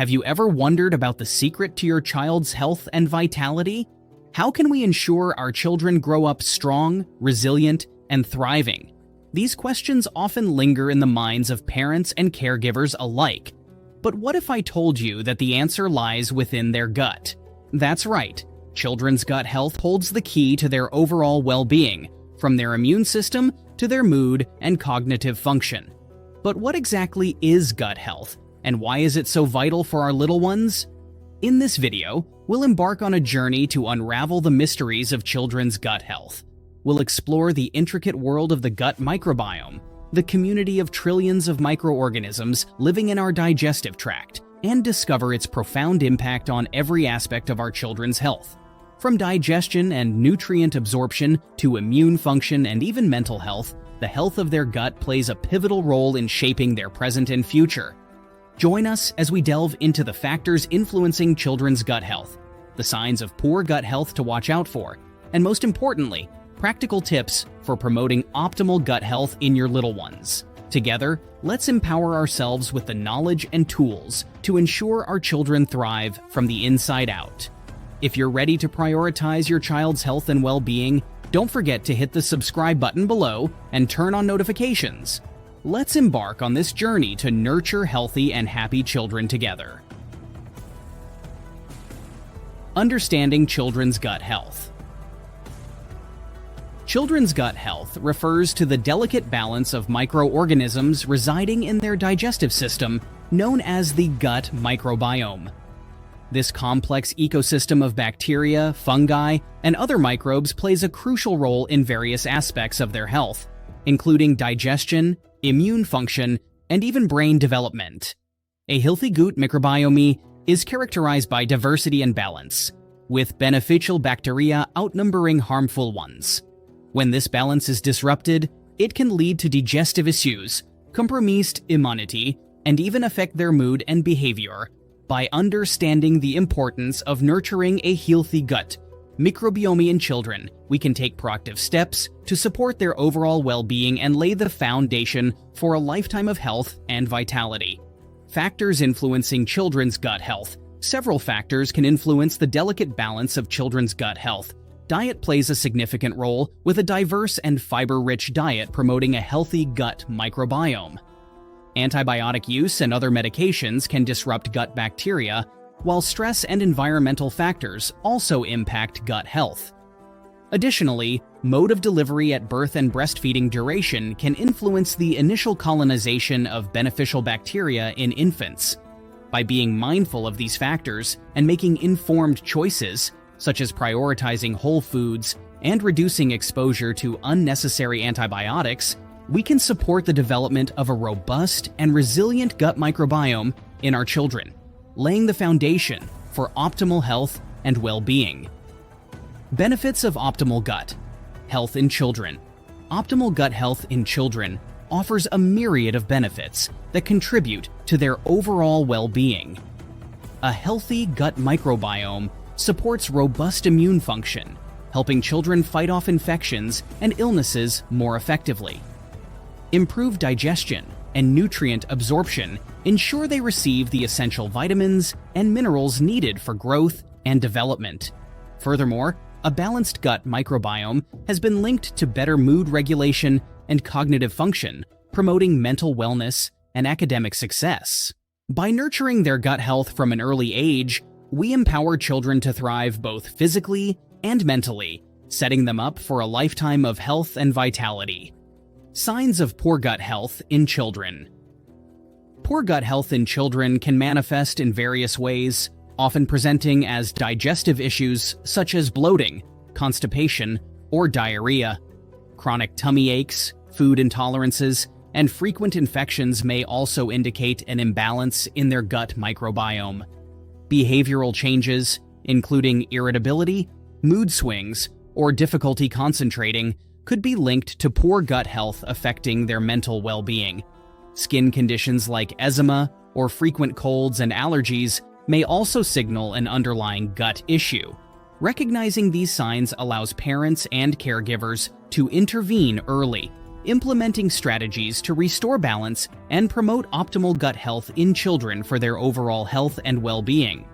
Have you ever wondered about the secret to your child's health and vitality? How can we ensure our children grow up strong, resilient, and thriving? These questions often linger in the minds of parents and caregivers alike. But what if I told you that the answer lies within their gut? That's right. Children's gut health holds the key to their overall well-being, from their immune system to their mood and cognitive function. But what exactly is gut health, and why is it so vital for our little ones? In this video, we'll embark on a journey to unravel the mysteries of children's gut health. We'll explore the intricate world of the gut microbiome, the community of trillions of microorganisms living in our digestive tract, and discover its profound impact on every aspect of our children's health. From digestion and nutrient absorption to immune function and even mental health, the health of their gut plays a pivotal role in shaping their present and future. Join us as we delve into the factors influencing children's gut health, the signs of poor gut health to watch out for, and most importantly, practical tips for promoting optimal gut health in your little ones. Together, let's empower ourselves with the knowledge and tools to ensure our children thrive from the inside out. If you're ready to prioritize your child's health and well-being, don't forget to hit the subscribe button below and turn on notifications. Let's embark on this journey to nurture healthy and happy children together. Understanding children's gut health. Children's gut health refers to the delicate balance of microorganisms residing in their digestive system, known as the gut microbiome. This complex ecosystem of bacteria, fungi, and other microbes plays a crucial role in various aspects of their health, including digestion, immune function, and even brain development. A healthy gut microbiome is characterized by diversity and balance, with beneficial bacteria outnumbering harmful ones. When this balance is disrupted, it can lead to digestive issues, compromised immunity, and even affect their mood and behavior. By understanding the importance of nurturing a healthy gut microbiome in children, we can take proactive steps to support their overall well-being and lay the foundation for a lifetime of health and vitality. Factors influencing children's gut health. Several factors can influence the delicate balance of children's gut health. Diet plays a significant role, with a diverse and fiber-rich diet promoting a healthy gut microbiome. Antibiotic use and other medications can disrupt gut bacteria, while stress and environmental factors also impact gut health. Additionally, mode of delivery at birth and breastfeeding duration can influence the initial colonization of beneficial bacteria in infants. By being mindful of these factors and making informed choices, such as prioritizing whole foods and reducing exposure to unnecessary antibiotics, we can support the development of a robust and resilient gut microbiome in our children, laying the foundation for optimal health and well-being. Benefits of optimal gut health in children. Optimal gut health in children offers a myriad of benefits that contribute to their overall well-being. A healthy gut microbiome supports robust immune function, helping children fight off infections and illnesses more effectively. Improved digestion and nutrient absorption ensure they receive the essential vitamins and minerals needed for growth and development. Furthermore, a balanced gut microbiome has been linked to better mood regulation and cognitive function, promoting mental wellness and academic success. By nurturing their gut health from an early age, we empower children to thrive both physically and mentally, setting them up for a lifetime of health and vitality. Signs of poor gut health in children. Poor gut health in children can manifest in various ways, often presenting as digestive issues such as bloating, constipation, or diarrhea. Chronic tummy aches, food intolerances, and frequent infections may also indicate an imbalance in their gut microbiome. Behavioral changes, including irritability, mood swings, or difficulty concentrating, could be linked to poor gut health affecting their mental well-being. Skin conditions like eczema or frequent colds and allergies may also signal an underlying gut issue. Recognizing these signs allows parents and caregivers to intervene early, implementing strategies to restore balance and promote optimal gut health in children for their overall health and well-being.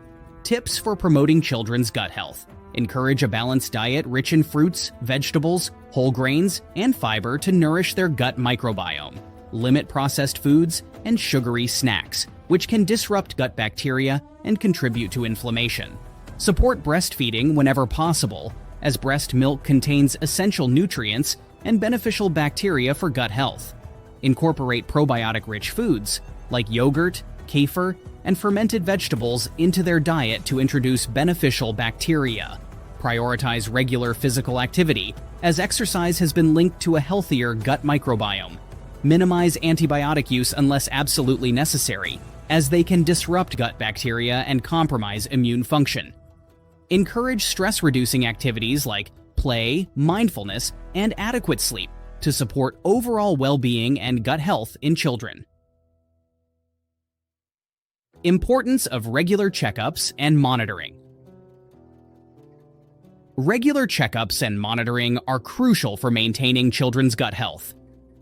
Tips for promoting children's gut health. Encourage a balanced diet rich in fruits, vegetables, whole grains, and fiber to nourish their gut microbiome. Limit processed foods and sugary snacks, which can disrupt gut bacteria and contribute to inflammation. Support breastfeeding whenever possible, as breast milk contains essential nutrients and beneficial bacteria for gut health. Incorporate probiotic-rich foods like yogurt, kefir, and fermented vegetables into their diet to introduce beneficial bacteria. Prioritize regular physical activity, as exercise has been linked to a healthier gut microbiome. Minimize antibiotic use unless absolutely necessary, as they can disrupt gut bacteria and compromise immune function. Encourage stress-reducing activities like play, mindfulness, and adequate sleep to support overall well-being and gut health in children. Importance of regular checkups and monitoring. Regular checkups and monitoring are crucial for maintaining children's gut health.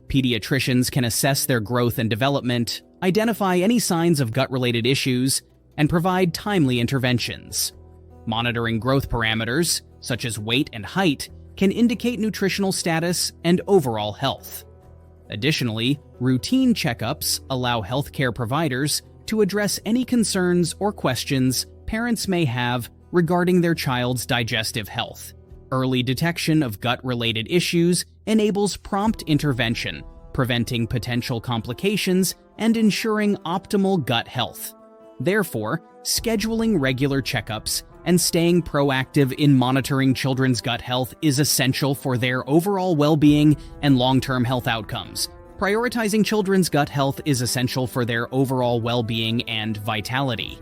Pediatricians can assess their growth and development, identify any signs of gut-related issues, and provide timely interventions. Monitoring growth parameters, such as weight and height, can indicate nutritional status and overall health. Additionally, routine checkups allow healthcare providers to address any concerns or questions parents may have regarding their child's digestive health. Early detection of gut-related issues enables prompt intervention, preventing potential complications and ensuring optimal gut health. Therefore, scheduling regular checkups and staying proactive in monitoring children's gut health is essential for their overall well-being and long-term health outcomes. Prioritizing children's gut health is essential for their overall well-being and vitality.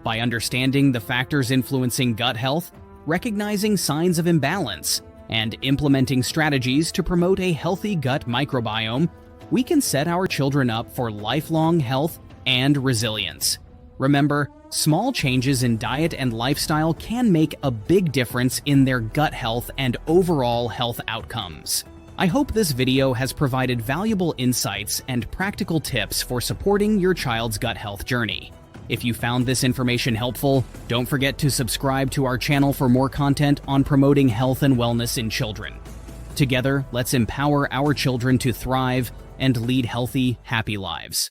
By understanding the factors influencing gut health, recognizing signs of imbalance, and implementing strategies to promote a healthy gut microbiome, we can set our children up for lifelong health and resilience. Remember, small changes in diet and lifestyle can make a big difference in their gut health and overall health outcomes. I hope this video has provided valuable insights and practical tips for supporting your child's gut health journey. If you found this information helpful, don't forget to subscribe to our channel for more content on promoting health and wellness in children. Together, let's empower our children to thrive and lead healthy, happy lives.